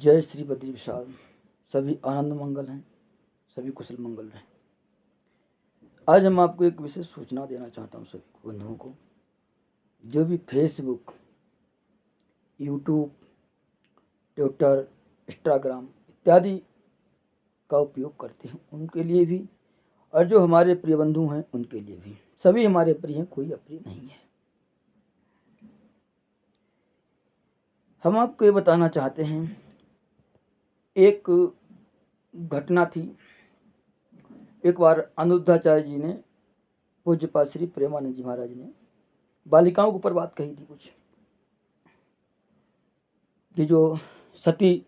जय श्री बद्री विशाल। सभी आनंद मंगल हैं, सभी कुशल मंगल रहें। आज हम आपको एक विशेष सूचना देना चाहता हूं सभी बंधुओं को, जो भी फेसबुक, यूट्यूब, ट्विटर, इंस्टाग्राम इत्यादि का उपयोग करते हैं उनके लिए भी, और जो हमारे प्रिय बंधु हैं उनके लिए भी। सभी हमारे प्रिय हैं, कोई अप्रिय नहीं है। हम आपको ये बताना चाहते हैं, एक घटना थी। एक बार अनिरुद्धाचार्य जी ने, पूज्यपाद श्री प्रेमानंद जी महाराज ने बालिकाओं के ऊपर बात कही थी कुछ, कि जो सती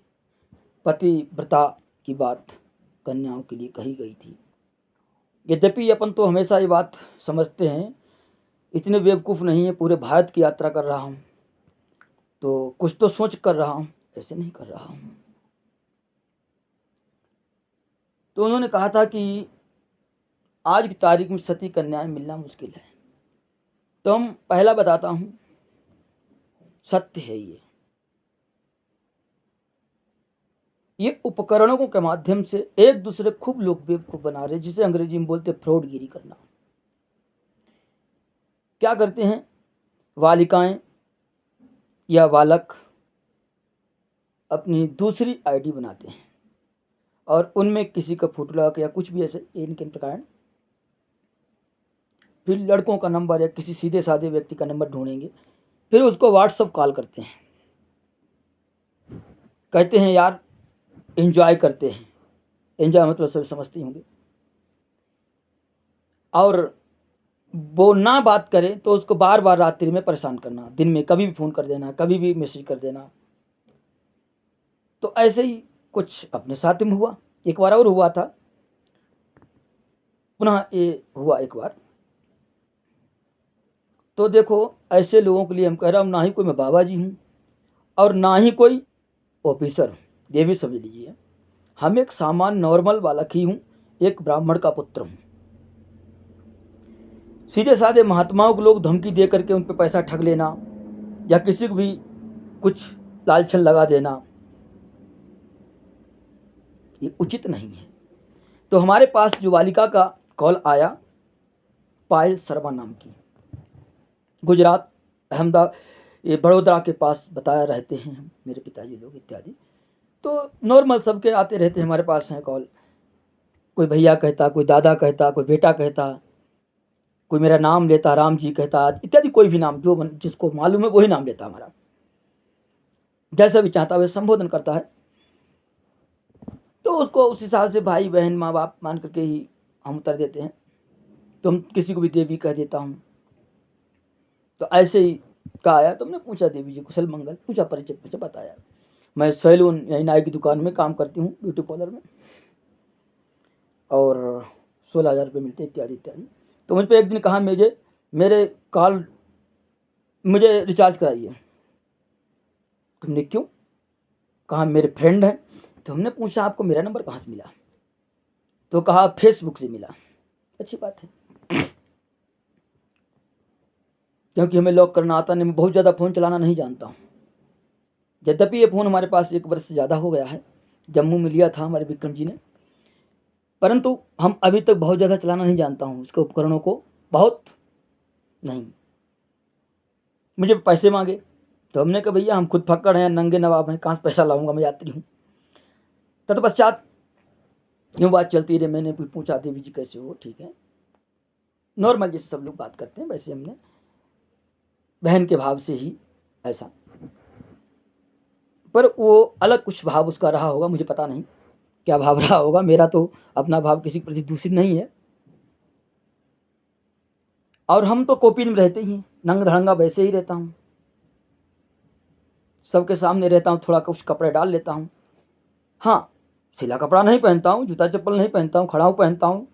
पतिव्रता की बात कन्याओं के लिए कही गई थी। यद्यपि अपन तो हमेशा ये बात समझते हैं, इतने बेवकूफ़ नहीं है, पूरे भारत की यात्रा कर रहा हूँ तो कुछ तो सोच कर रहा हूँ, ऐसे नहीं कर रहा हूँ। तो उन्होंने कहा था कि आज की तारीख में सती कन्याएं मिलना मुश्किल है। तो हम पहला बताता हूँ, सत्य है ये उपकरणों के माध्यम से एक दूसरे खूब लोग बेवकूफ बना रहे, जिसे अंग्रेजी में बोलते फ्रॉडगिरी करना। क्या करते हैं, बालिकाएं या बालक अपनी दूसरी आईडी बनाते हैं और उनमें किसी का फोटो लगा या कुछ भी ऐसे इनके प्रकार, फिर लड़कों का नंबर या किसी सीधे साधे व्यक्ति का नंबर ढूंढेंगे, फिर उसको व्हाट्सएप कॉल करते हैं, कहते हैं यार एंजॉय करते हैं। एंजॉय मतलब सभी समझते होंगे। और वो ना बात करे तो उसको बार बार रात्रि में परेशान करना, दिन में कभी भी फ़ोन कर देना, कभी भी मैसेज कर देना। तो ऐसे ही कुछ अपने साथ में हुआ। एक बार और हुआ था, पुनः ये हुआ एक बार। तो देखो, ऐसे लोगों के लिए हम कह रहा हूँ, ना ही कोई मैं बाबा जी हूँ और ना ही कोई ऑफिसर हूँ, ये भी समझ लीजिए। हम एक सामान्य नॉर्मल बालक ही हूँ, एक ब्राह्मण का पुत्र हूँ। सीधे साधे महात्माओं को लोग धमकी दे करके उन पर पैसा ठग लेना या किसी को भी कुछ लालछन लगा देना, ये उचित नहीं है। तो हमारे पास जो बालिका का कॉल आया, पायल शर्मा नाम की, गुजरात, अहमदाबाद, ये बड़ौदा के पास बताया रहते हैं मेरे पिताजी लोग इत्यादि। तो नॉर्मल सबके आते रहते हैं हमारे पास हैं कॉल। कोई भैया कहता, कोई दादा कहता, कोई बेटा कहता, कोई मेरा नाम लेता, राम जी कहता इत्यादि, कोई भी नाम जो जिसको मालूम है वही नाम लेता हमारा, जैसा भी चाहता वैसे संबोधन करता है। तो उसको उस हिसाब से भाई बहन माँ बाप मान करके ही हम उत्तर देते हैं। तुम किसी को भी देवी कह देता हूँ। तो ऐसे ही कहा आया, तुमने पूछा देवी जी कुशल मंगल, पूछा परिचय पूछा, बताया मैं सैलून यही नाई की दुकान में काम करती हूँ, ब्यूटी पार्लर में, और 16,000 रुपये मिलते इत्यादि इत्यादि। तो मुझ पर एक दिन कहा, मेरे कॉल मुझे रिचार्ज कराइए। तुमने क्यों? कहा मेरे फ्रेंड हैं। तो हमने पूछा आपको मेरा नंबर कहाँ से मिला? तो कहा फेसबुक से मिला। अच्छी बात है, क्योंकि हमें लॉक करना आता नहीं, मैं बहुत ज़्यादा फ़ोन चलाना नहीं जानता हूँ। यद्यपि ये फ़ोन हमारे पास 1 वर्ष से ज़्यादा हो गया है, जम्मू में लिया था हमारे विक्रम जी ने, परंतु हम अभी तक बहुत ज़्यादा चलाना नहीं जानता हूँ इसके उपकरणों को, बहुत नहीं। मुझे पैसे मांगे तो हमने कहा भैया हम खुद फक्कड़ हैं, नंगे नवाब हैं, कहाँ से पैसा लाऊंगा, मैं यात्री हूँ। तत्पश्चात यूँ बात चलती रही। मैंने भी पूछा देवी जी कैसे हो? ठीक है, नॉर्मल जैसे सब लोग बात करते हैं वैसे हमने बहन के भाव से ही ऐसा, पर वो अलग कुछ भाव उसका रहा होगा, मुझे पता नहीं क्या भाव रहा होगा। मेरा तो अपना भाव किसी के प्रति दूषित नहीं है। और हम तो कॉपी में रहते ही, नंग धड़ंगा वैसे ही रहता हूँ, सबके सामने रहता हूँ, थोड़ा कुछ कपड़े डाल लेता हूँ। हाँ, सिला कपड़ा नहीं पहनता हूँ, जूता चप्पल नहीं पहनता हूँ, खड़ाऊ पहनता हूँ,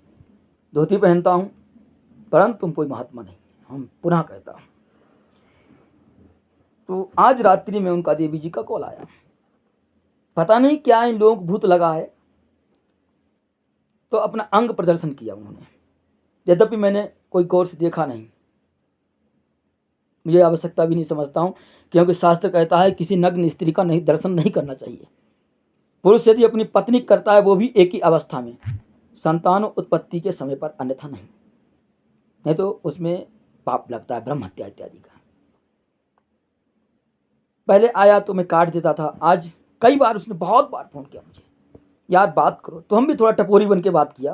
धोती पहनता हूँ, परंतु तुम कोई महात्मा नहीं, हम पुनः कहता हूँ। तो आज रात्रि में उनका देवी जी का कॉल आया, पता नहीं क्या इन लोगों को भूत लगा है। तो अपना अंग प्रदर्शन किया उन्होंने, यद्यपि मैंने कोई कोर्स देखा नहीं, मुझे आवश्यकता भी नहीं समझता हूँ, क्योंकि शास्त्र कहता है किसी नग्न स्त्री का नहीं दर्शन नहीं करना चाहिए। पुरुष यदि अपनी पत्नी करता है वो भी एक ही अवस्था में, संतान उत्पत्ति के समय पर, अन्यथा नहीं तो उसमें पाप लगता है, ब्रह्म हत्या इत्यादि का। पहले आया तो मैं काट देता था, आज कई बार उसने बहुत बार फ़ोन किया मुझे, यार बात करो। तो हम भी थोड़ा टपोरी बन के बात किया,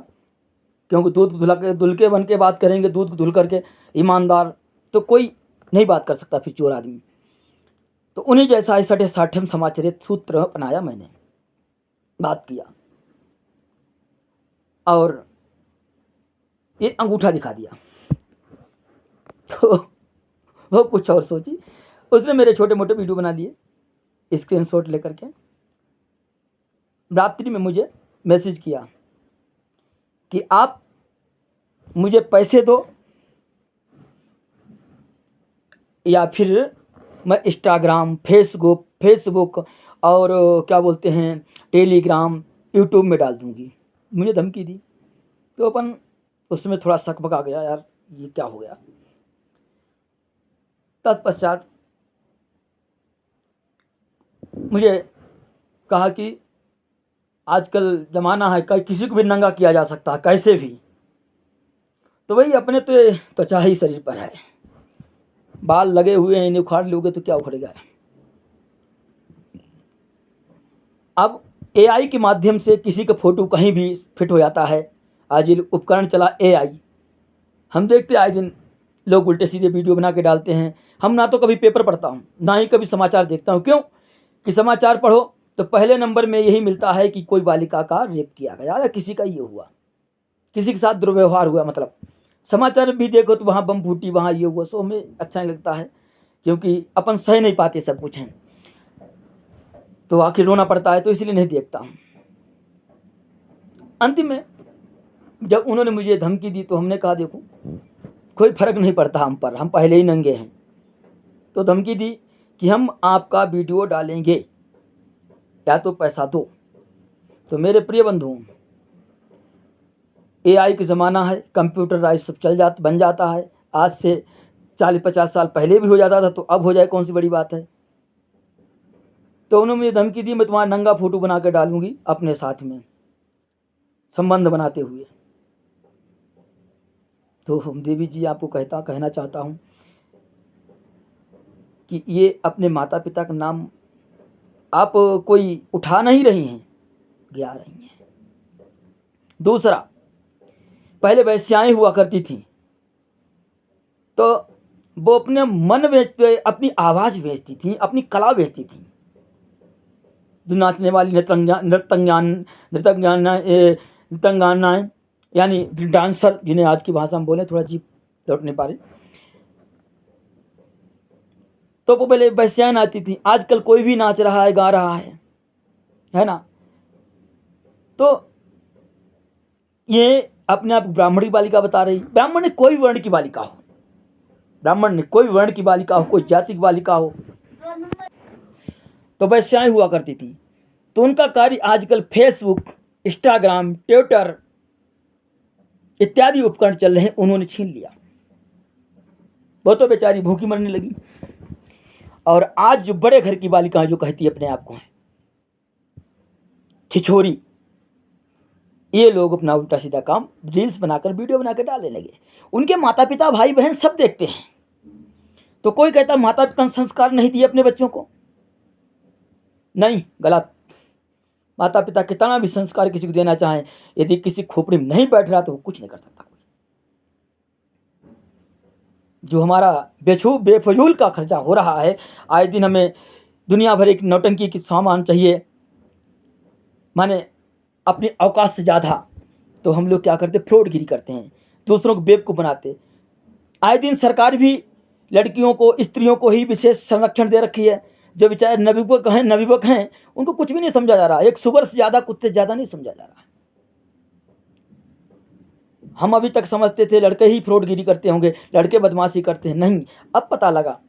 क्योंकि दूध धुल के बन के बात करेंगे, दूध धुल करके ईमानदार तो कोई नहीं बात कर सकता, फिर चोर आदमी। तो उन्हीं जैसा सटे साठम समाचरित सूत्र अपनाया मैंने, बात किया और ये अंगूठा दिखा दिया। तो वो कुछ और सोची, उसने मेरे छोटे मोटे वीडियो बना लिए, स्क्रीनशॉट लेकर के रात्रि में मुझे मैसेज किया कि आप मुझे पैसे दो या फिर मैं इंस्टाग्राम, फेसबुक और क्या बोलते हैं टेलीग्राम, यूट्यूब में डाल दूंगी। मुझे धमकी दी। तो अपन उसमें थोड़ा शक बका गया, यार ये क्या हो गया। तत्पश्चात मुझे कहा कि आजकल ज़माना है, किसी को भी नंगा किया जा सकता है कैसे भी। तो वही अपने तो त्वचा ही शरीर पर है, बाल लगे हुए हैं, इन्हें उखाड़ लोगे तो क्या उखड़ेगा। अब AI के माध्यम से किसी का फ़ोटो कहीं भी फिट हो जाता है। आज ये उपकरण चला AI, हम देखते आए दिन लोग उल्टे सीधे वीडियो बना के डालते हैं। हम ना तो कभी पेपर पढ़ता हूँ, ना ही कभी समाचार देखता हूँ। क्यों कि समाचार पढ़ो तो पहले नंबर में यही मिलता है कि कोई बालिका का रेप किया गया या किसी का ये हुआ, किसी के साथ दुर्व्यवहार हुआ। मतलब समाचार भी देखो तो वहाँ बम फूटी, वहाँ ये हुआ, सो हमें अच्छा नहीं लगता है, क्योंकि अपन सह नहीं पाते सब कुछ हैं, तो आखिर रोना पड़ता है, तो इसलिए नहीं देखता हूँ। अंतिम में जब उन्होंने मुझे धमकी दी तो हमने कहा देखो कोई फ़र्क नहीं पड़ता हम पर, हम पहले ही नंगे हैं। तो धमकी दी कि हम आपका वीडियो डालेंगे या तो पैसा दो। तो मेरे प्रिय बंधु, AI का ज़माना है, कंप्यूटराइज सब बन जाता है। आज से 40-50 साल पहले भी हो जाता था, तो अब हो जाए कौन सी बड़ी बात है। तो उन्होंने मुझे धमकी दी, मैं तुम्हारा नंगा फोटो बना कर डालूंगी अपने साथ में, संबंध बनाते हुए। तो देवी जी आपको कहना चाहता हूँ कि ये अपने माता पिता का नाम आप कोई उठा नहीं रही हैं, गिरा रही हैं। दूसरा, पहले वैश्याएं हुआ करती थी, तो वो अपने मन बेचते, अपनी आवाज़ बेचती थी, अपनी कला बेचती थी। जो नाचने वाली नृत्यंगनाएँ यानी डांसर, जिन्हें आज की भाषा में बोले, थोड़ा जीभ लौट नहीं पा रही, तो वो पहले वैश्याएं नाचती थी। आजकल कोई भी नाच रहा है, गा रहा है ना। तो ये अपने आप ब्राह्मणी बालिका बता रही। ब्राह्मण ने कोई वर्ण की बालिका हो, ब्राह्मण ने कोई वर्ण की बालिका हो, कोई जाति की बालिका हो, तो वैश्याएं हुआ करती थी। तो उनका कार्य आजकल फेसबुक, इंस्टाग्राम, ट्विटर इत्यादि उपकरण चल रहे हैं, उन्होंने छीन लिया। वो तो बेचारी भूखी मरने लगी। और आज जो बड़े घर की बालिकाएं जो कहती है अपने आप को हैं छिछोरी, ये लोग अपना उल्टा सीधा काम रील्स बनाकर, वीडियो बनाकर डालने लगे। उनके माता पिता, भाई बहन सब देखते हैं। तो कोई कहता माता पिता ने संस्कार नहीं दिए अपने बच्चों को, नहीं, गलत। माता पिता कितना भी संस्कार किसी को देना चाहें, यदि किसी खोपड़ी में नहीं बैठ रहा तो वो कुछ नहीं कर सकता। जो हमारा बेफजूल का खर्चा हो रहा है, आए दिन हमें दुनिया भर एक नौटंकी की सामान चाहिए, माने अपनी औकात से ज़्यादा, तो हम लोग क्या करते, फ्रॉडगिरी करते हैं, दूसरों को बेवकूफ़ बनाते। आए दिन सरकार भी लड़कियों को, स्त्रियों को ही विशेष संरक्षण दे रखी है। जो बेचारे नवयुवक हैं उनको कुछ भी नहीं समझा जा रहा। एक सुअर से ज़्यादा, कुत्ते से ज़्यादा नहीं समझा जा रहा। हम अभी तक समझते थे लड़के ही फ्रॉडगिरी करते होंगे, लड़के बदमाशी करते हैं, नहीं, अब पता लगा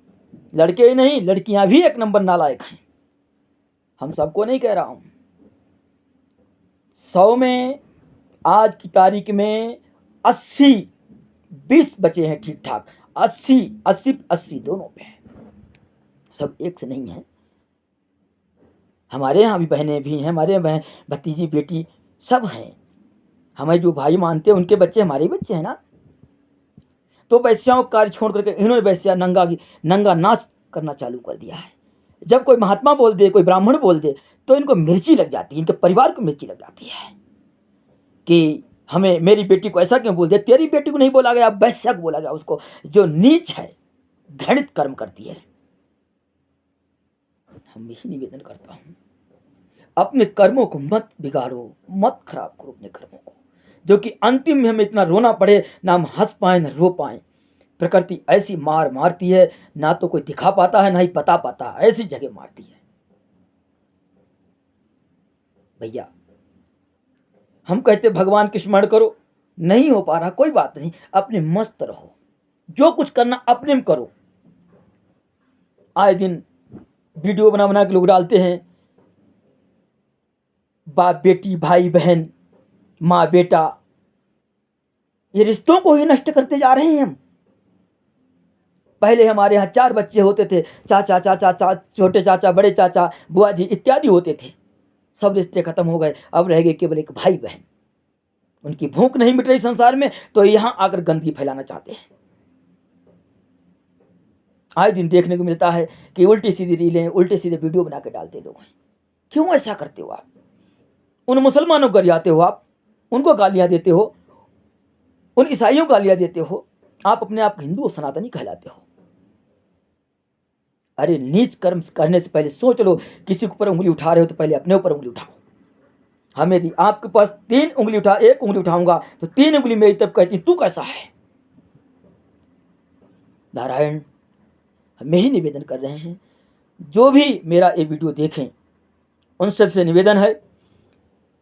लड़के ही नहीं, लड़कियां भी एक नंबर नालायक हैं। हम सबको नहीं कह रहा हूं। 100 में आज की तारीख में 80-20 बचे हैं ठीक ठाक, 80 दोनों पे, सब एक से नहीं है। हमारे यहाँ भी बहनें भी हैं, हमारे बहन भतीजी बेटी सब हैं। हमें जो भाई मानते हैं उनके बच्चे हमारे ही बच्चे हैं ना। तो वैश्याओं का कार्य छोड़ करके इन्होंने वैश्या नंगा नाच करना चालू कर दिया है। जब कोई महात्मा बोल दे, कोई ब्राह्मण बोल दे, तो इनको मिर्ची लग जाती है, इनके परिवार को मिर्ची लग जाती है कि हमें मेरी बेटी को ऐसा क्यों बोल दिया। तेरी बेटी को नहीं बोला गया, वैश्या को बोला गया, उसको जो नीच है, घृणित कर्म करती है। हम यही निवेदन करता हूं, अपने कर्मों को मत बिगाड़ो, मत खराब करो अपने कर्मों को, जो कि अंतिम में हमें इतना रोना पड़े, ना हम हंस पाए ना रो पाए। प्रकृति ऐसी मार मारती है, ना तो कोई दिखा पाता है ना ही बता पाता, ऐसी जगह मारती है। भैया हम कहते भगवान की स्मरण करो, नहीं हो पा रहा कोई बात नहीं, अपने मस्त रहो, जो कुछ करना अपने में करो। आए दिन वीडियो बना बना के लोग डालते हैं, बाप बेटी, भाई बहन, माँ बेटा, ये रिश्तों को ही नष्ट करते जा रहे हैं हम। पहले हमारे यहाँ 4 बच्चे होते थे, चाचा चाचा छोटे चाचा, बड़े चाचा, बुआ जी इत्यादि होते थे। सब रिश्ते खत्म हो गए, अब रह गए केवल एक भाई बहन। उनकी भूख नहीं मिट रही संसार में, तो यहाँ आकर गंदगी फैलाना चाहते हैं। आए दिन देखने को मिलता है कि उल्टी सीधी रीलें, उल्टे सीधे वीडियो बना के डालते लोग हैं। क्यों ऐसा करते हो आप? उन मुसलमानों को गरियाते हो आप, उनको गालियां देते हो, उन ईसाइयों को गालियां देते हो, आप अपने आप हिंदू और सनातनी कहलाते हो। अरे नीच कर्म करने से पहले सोच लो, किसी के ऊपर उंगली उठा रहे हो तो पहले अपने ऊपर उंगली उठाओ। हमें यदि आपके पास 3 उंगली उठा, 1 उंगली उठाऊंगा तो 3 उंगली मेरी तब कहती तू कैसा है। नारायण, हम यही निवेदन कर रहे हैं, जो भी मेरा ये वीडियो देखें उन सबसे निवेदन है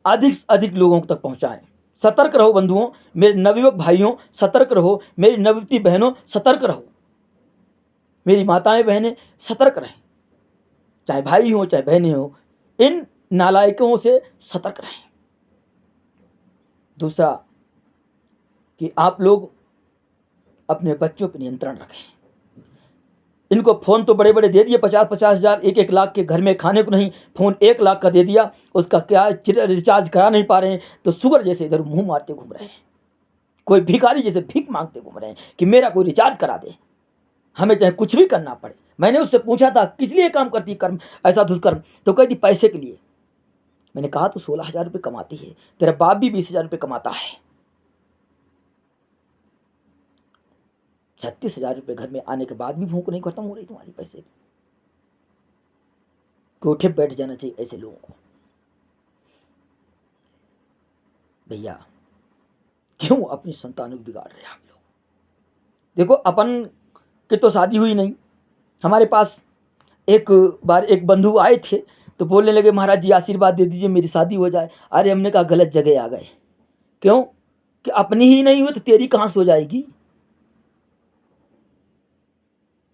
अधिक से अधिक लोगों तक पहुंचाएं। सतर्क रहो बंधुओं, मेरे नवयुवक भाइयों सतर्क रहो, मेरी नवयुवती बहनों सतर्क रहो, मेरी माताएं बहनें सतर्क रहें, चाहे भाई हो चाहे बहनें हो, इन नालायकों से सतर्क रहें। दूसरा कि आप लोग अपने बच्चों पर नियंत्रण रखें। इनको फ़ोन तो बड़े बड़े दे दिए, 50-50 हज़ार 1-1 लाख के, घर में खाने को नहीं, फ़ोन 1 लाख का दे दिया, उसका क्या रिचार्ज करा नहीं पा रहे हैं, तो शुगर जैसे इधर मुंह मारते घूम रहे हैं, कोई भिखारी जैसे भीख मांगते घूम रहे हैं कि मेरा कोई रिचार्ज करा दे, हमें चाहे कुछ भी करना पड़े। मैंने उससे पूछा था किस लिए काम करती कर्म, ऐसा दुष्कर्म, तो कहती पैसे के लिए। मैंने कहा तो 16,000 रुपये कमाती है, तेरा बाप भी 20,000 रुपये कमाता है, 36,000 रुपये घर में आने के बाद भी भूख नहीं खत्म हो रही तुम्हारी पैसे की। उठे बैठ जाना चाहिए ऐसे लोगों को। भैया क्यों अपनी संतानों को बिगाड़ रहे हैं आप लोग? देखो अपन की तो शादी हुई नहीं, हमारे पास एक बार एक बंधु आए थे तो बोलने लगे महाराज जी आशीर्वाद दे दीजिए मेरी शादी हो जाए। अरे हमने कहा गलत जगह आ गए। क्यों? कि अपनी ही नहीं हुई तो तेरी कहाँ से हो जाएगी।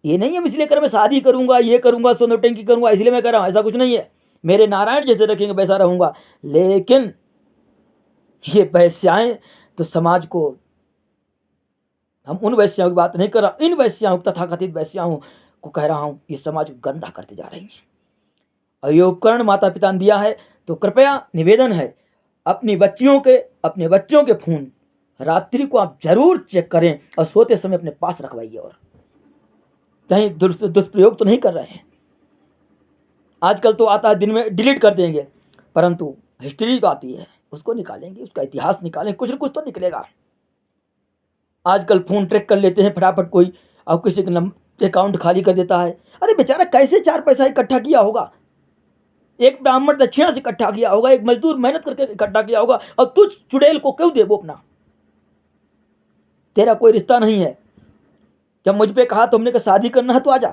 ये नहीं हम इसलिए कर मैं शादी करूंगा, ये करूंगा, सोनोटंकी करूंगा इसलिए मैं कर रहा हूं, ऐसा कुछ नहीं है। मेरे नारायण जैसे रखेंगे वैसा रहूंगा। लेकिन ये वैश्याएं तो समाज को, हम उन वैश्याओं की बात नहीं कर रहा, इन वैश्याओं तथाकथित वैश्याओं को कह रहा हूं, ये समाज को गंदा करते जा रही हैं। और ये उपकरण माता पिता ने दिया है, तो कृपया निवेदन है अपने बच्चों के फोन रात्रि को आप जरूर चेक करें और सोते समय अपने पास रखवाइए, और कहीं दुष्प्रयोग तो नहीं कर रहे हैं। आजकल तो आता है दिन में डिलीट कर देंगे, परंतु हिस्ट्री तो आती है, उसको निकालेंगे, उसका इतिहास निकालेंगे, कुछ न कुछ तो निकलेगा। आजकल फ़ोन ट्रैक कर लेते हैं फटाफट कोई, और किसी का अकाउंट खाली कर देता है। अरे बेचारा कैसे 4 पैसा इकट्ठा किया होगा, एक ब्राह्मण दक्षिणा से इकट्ठा किया होगा, एक मजदूर मेहनत करके इकट्ठा किया होगा, और तुझ चुड़ैल को क्यों दे वो अपना? तेरा कोई रिश्ता नहीं है। जब मुझ पे कहा तो हमने कहा शादी करना है तो आजा,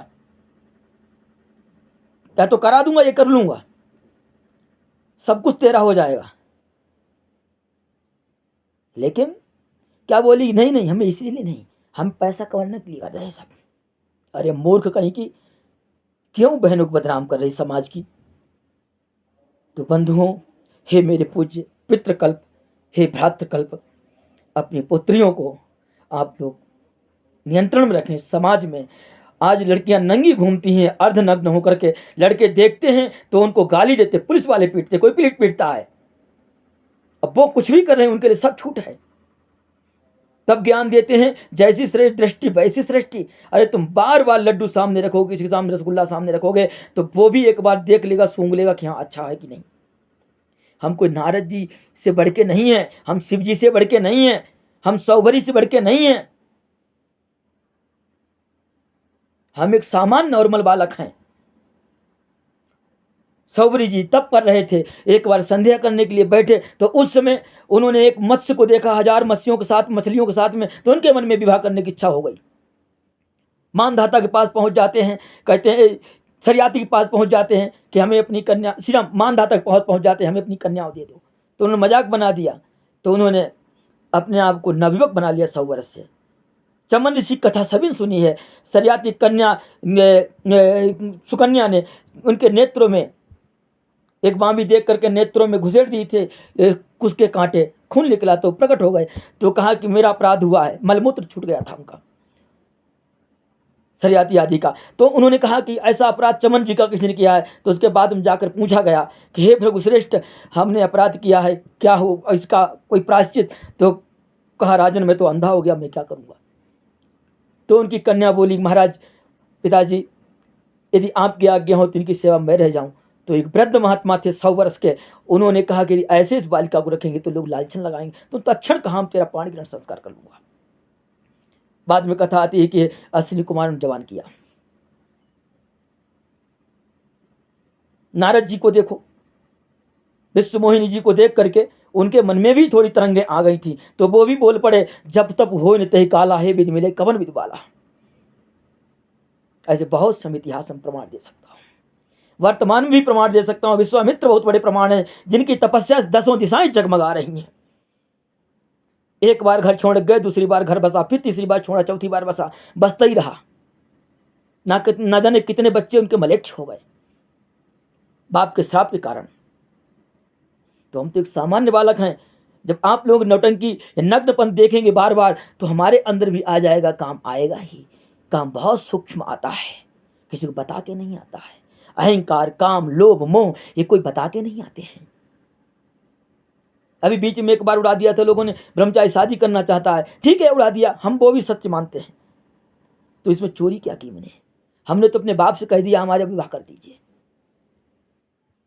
या तो करा दूंगा ये कर लूंगा, सब कुछ तेरा हो जाएगा। लेकिन क्या बोली, नहीं नहीं हमें इसीलिए नहीं, हम पैसा कमाने के लिए कर रहे हैं सब। अरे मूर्ख कहीं की, क्यों बहनों को बदनाम कर रही समाज की? तो बंधुओं, हे मेरे पूज्य पितृकल्प, हे भ्रातृकल्प, अपनी पुत्रियों को आप लोग नियंत्रण में रखें समाज में, आज लड़कियां नंगी घूमती हैं अर्धनग्न होकर के, लड़के देखते हैं तो उनको गाली देते, पुलिस वाले पीटते, कोई पीटता है। अब वो कुछ भी कर रहे हैं, उनके लिए सब छूट है। तब ज्ञान देते हैं जैसी श्रेष्ठ दृष्टि वैसी सृष्टि। अरे तुम बार बार लड्डू सामने रखोगे, किसी के सामने रसगुल्ला सामने रखोगे, तो वो भी एक बार देख लेगा, सूंघ लेगा कि हाँ अच्छा है कि नहीं। हम कोई नारद जी से बढ़ के नहीं है, हम शिव जी से बढ़ के नहीं है, हम सौभरी से बढ़ के नहीं है, हम एक सामान्य नॉर्मल बालक हैं। सौभरी जी तप कर रहे थे, एक बार संध्या करने के लिए बैठे तो उस समय उन्होंने एक मत्स्य को देखा, 1000 मत्स्यों के साथ, मछलियों के साथ में, तो उनके मन में विवाह करने की इच्छा हो गई। मानधाता के पास पहुंच जाते हैं, कहते हैं शरियाती के पास पहुंच जाते हैं कि हमें अपनी कन्या, श्री मानधाता के पास पहुंच जाते हैं, हमें अपनी कन्याओं दे दो। तो उन्होंने मजाक बना दिया, तो उन्होंने अपने आप को नवयुवक बना लिया 100 वर्ष से। चमन ऋषि कथा सभी ने सुनी है। शरियाती कन्या सुकन्या ने उनके नेत्रों में एक बामी देख करके नेत्रों में घुसेड़ दी थे कुछ के कांटे, खून निकला तो प्रकट हो गए, तो कहा कि मेरा अपराध हुआ है, मलमूत्र छूट गया था उनका, शरियाती आदि का। तो उन्होंने कहा कि ऐसा अपराध चमन जी का किसी ने किया है। तो उसके बाद में जाकर पूछा गया कि हे प्रभु श्रेष्ठ, हमने अपराध किया है, क्या हो इसका कोई प्रायश्चित? तो कहा राजन मैं तो अंधा हो गया, मैं क्या करूँगा। तो उनकी कन्या बोली महाराज पिताजी, यदि आपकी आज्ञा हो तो इनकी सेवा में रह जाऊं। तो एक वृद्ध महात्मा थे 100 वर्ष के, उन्होंने कहा कि ऐसे इस बालिका को रखेंगे तो लोग लालछन लगाएंगे, तो तत्क्षण कहा हम तेरा पाणी ग्रहण संस्कार कर लूंगा। बाद में कथा आती है कि अश्विनी कुमार ने जवान किया। नारद जी को देखो, विश्व मोहिनी जी को देख करके उनके मन में भी थोड़ी तरंगें आ गई थी, तो वो भी बोल पड़े जब तब हो न तही काला, हे विधि मिले कवन विधि बाला। ऐसे बहुत समय इतिहास हम प्रमाण दे सकता हूँ, वर्तमान में भी प्रमाण दे सकता हूँ। विश्वामित्र बहुत बड़े प्रमाण हैं, जिनकी तपस्या 10 दिशाएं जगमगा रही हैं। एक बार घर छोड़ गए, दूसरी बार घर बसा, फिर तीसरी बार छोड़ा, चौथी बार बसा, बसता ही रहा। ना जाने कितने बच्चे उनके मलेच्छ हो गए बाप के श्राप के कारण। तो हम तो एक सामान्य बालक हैं। जब आप लोग नौटंकी नग्नपन देखेंगे बार बार, तो हमारे अंदर भी आ जाएगा, काम आएगा ही। काम बहुत सूक्ष्म आता है, किसी को बता के नहीं आता है। अहंकार, काम, लोभ, मोह, ये कोई बता के नहीं आते हैं। अभी बीच में एक बार उड़ा दिया था लोगों ने, ब्रह्मचारी शादी करना चाहता है, ठीक है उड़ा दिया, हम वो भी सत्य मानते हैं। तो इसमें चोरी क्या की मैंने? हमने तो अपने बाप से कह दिया हमारा विवाह कर दीजिए।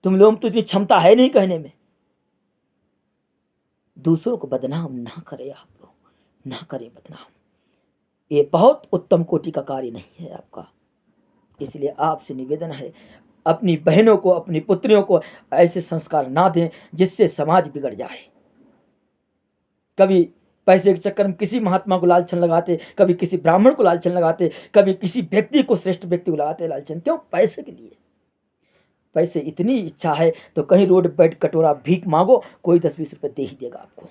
तुम लोग तो इतनी क्षमता है नहीं कहने में। दूसरों को बदनाम ना करें आप लोग, ना करें बदनाम। ये बहुत उत्तम कोटि का कार्य नहीं है आपका। इसलिए आपसे निवेदन है, अपनी बहनों को, अपनी पुत्रियों को ऐसे संस्कार ना दें जिससे समाज बिगड़ जाए। कभी पैसे के चक्कर में किसी महात्मा को लालछन लगाते, कभी किसी ब्राह्मण को लालछन लगाते, कभी किसी व्यक्ति को, श्रेष्ठ व्यक्ति को लगाते लालछन। क्यों? पैसे के लिए। पैसे इतनी इच्छा है तो कहीं रोड बैठ कटोरा भीख मांगो, कोई 10-20 रुपए दे ही देगा आपको।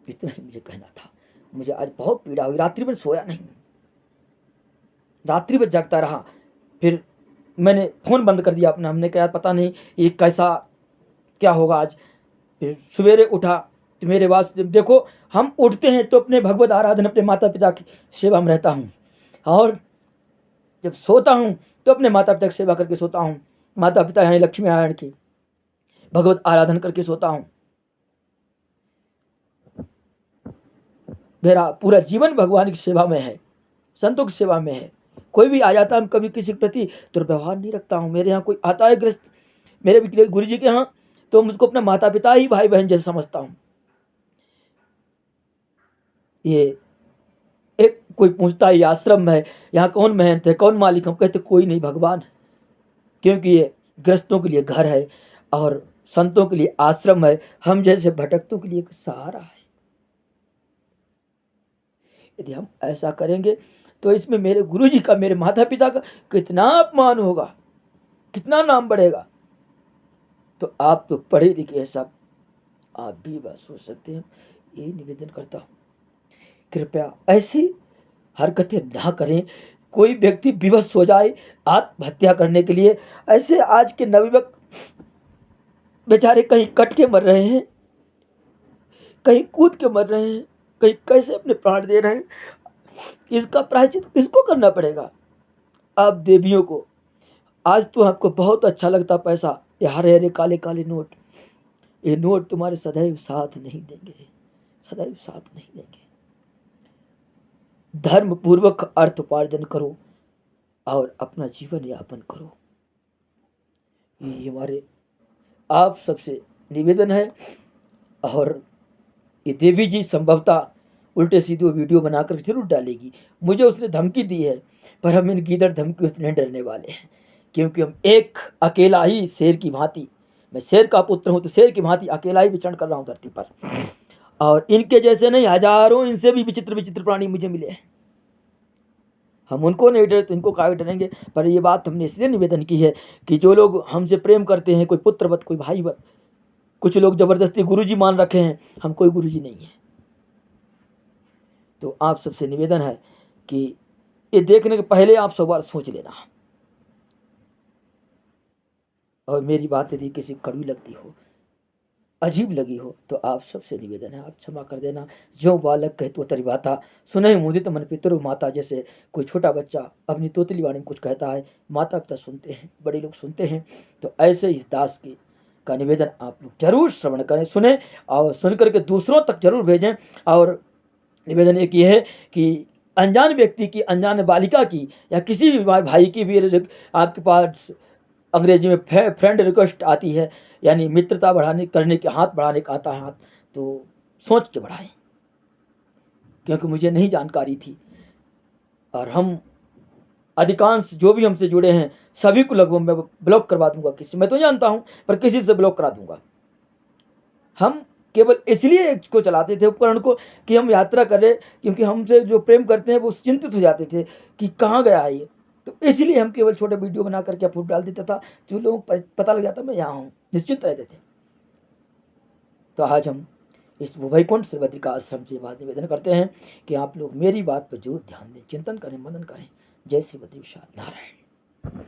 इतना ही मुझे कहना था। मुझे आज बहुत पीड़ा हुई, रात्रि भर सोया नहीं, रात्रि भर जागता रहा। फिर मैंने फ़ोन बंद कर दिया अपना, हमने कहा पता नहीं ये कैसा क्या होगा आज। फिर सवेरे उठा तो मेरे पास, देखो हम उठते हैं तो अपने भगवत आराधन, अपने माता पिता की सेवा में रहता हूँ, और जब सोता हूँ तो अपने माता पिता की सेवा करके सोता हूँ। माता पिता हैं लक्ष्मी नारायण की, भगवत आराधन करके सोता हूँ। मेरा पूरा जीवन भगवान की सेवा में है, संतों की सेवा में है। कोई भी आ जाता है, कभी किसी के प्रति दुर्व्यवहार नहीं रखता हूँ। मेरे यहाँ कोई आता है ग्रस्त, मेरे भी गुरु जी के यहाँ, तो मुझको अपना माता पिता ही भाई बहन जैसे समझता हूँ। ये एक कोई पूछता है ये आश्रम में है, यहाँ कौन महंत है, कौन मालिक? हम कहते कोई नहीं, भगवान है। क्योंकि ये ग्रस्तों के लिए घर है और संतों के लिए आश्रम है, हम जैसे भटकतों के लिए एक सहारा है। यदि हम ऐसा करेंगे तो इसमें मेरे गुरु जी का, मेरे माता पिता का कितना अपमान होगा, कितना नाम बढ़ेगा। तो आप तो पढ़े लिखे सब, आप भी बात सोच सकते हैं। यही निवेदन करता हूँ, कृपया ऐसी हरकतें ना करें। कोई व्यक्ति विवश हो जाए आत्महत्या करने के लिए, ऐसे आज के नवयुवक बेचारे कहीं कट के मर रहे हैं, कहीं कूद के मर रहे हैं, कहीं कैसे अपने प्राण दे रहे हैं। इसका प्रायश्चित किसको करना पड़ेगा? आप देवियों को। आज तो आपको बहुत अच्छा लगता पैसा, ये हरे हरे काले काले नोट, ये नोट तुम्हारे सदैव साथ नहीं देंगे, सदैव साथ नहीं देंगे। धर्म पूर्वक अर्थ उपार्जन करो और अपना जीवन यापन करो, ये हमारे आप सबसे निवेदन है। और ये देवी जी संभवतः उल्टे सीधे वीडियो बनाकर जरूर डालेगी। मुझे उसने धमकी दी है, पर हम इन गीदड़ धमकी से नहीं डरने वाले हैं, क्योंकि हम एक अकेला ही शेर की भांति, मैं शेर का पुत्र हूँ तो शेर की भांति अकेला ही विचरण कर रहा हूँ धरती पर, और इनके जैसे नहीं हजारों इनसे भी विचित्र विचित्र प्राणी मुझे मिले हैं। हम उनको नहीं डरे तो इनको काहे डरेंगे। पर ये बात हमने इसलिए निवेदन की है कि जो लोग हमसे प्रेम करते हैं, कोई पुत्रवत कोई भाईवत, कुछ लोग जबरदस्ती गुरुजी मान रखे हैं, हम कोई गुरुजी नहीं है। तो आप सबसे निवेदन है कि ये देखने के पहले आप 100 बार सोच लेना। और मेरी बात यदि किसी कड़वी लगती हो, अजीब लगी हो, तो आप सबसे निवेदन है, आप क्षमा कर देना। जो बालक कहतो तरी बाता, सुने मुदित मन पितरु माता। जैसे कोई छोटा बच्चा अपनी तोतली वाणी में कुछ कहता है, माता पिता सुनते हैं, बड़े लोग सुनते हैं, तो ऐसे इस दास की का निवेदन आप लोग जरूर श्रवण करें, सुने और सुन करके दूसरों तक जरूर भेजें। और निवेदन एक ये है कि अनजान व्यक्ति की, अनजान बालिका की, या किसी भी भाई की भी आपके पास अंग्रेजी में फ्रेंड रिक्वेस्ट आती है, यानी मित्रता बढ़ाने करने के, हाथ बढ़ाने का आता है हाथ, तो सोच के बढ़ाएं, क्योंकि मुझे नहीं जानकारी थी। और हम अधिकांश जो भी हमसे जुड़े हैं सभी को लगभग मैं ब्लॉक करवा दूंगा। किसी मैं तो जानता हूं, पर किसी से ब्लॉक करा दूंगा। हम केवल इसलिए इसको चलाते थे उपकरण को कि हम यात्रा करें, क्योंकि हमसे जो प्रेम करते हैं वो चिंतित हो जाते थे कि कहाँ गया है ये, तो इसलिए हम केवल छोटे वीडियो बना करके अपलोड डाल देता था, जो लोगों को पता लग जाता मैं यहाँ हूँ, निश्चित रहते थे। तो आज हम इस वैकुंठ श्री बद्रिका आश्रम से बात निवेदन करते हैं कि आप लोग मेरी बात पर जरूर ध्यान दें, चिंतन करें, मनन करें। जय श्री बद्री विशाल नारायण।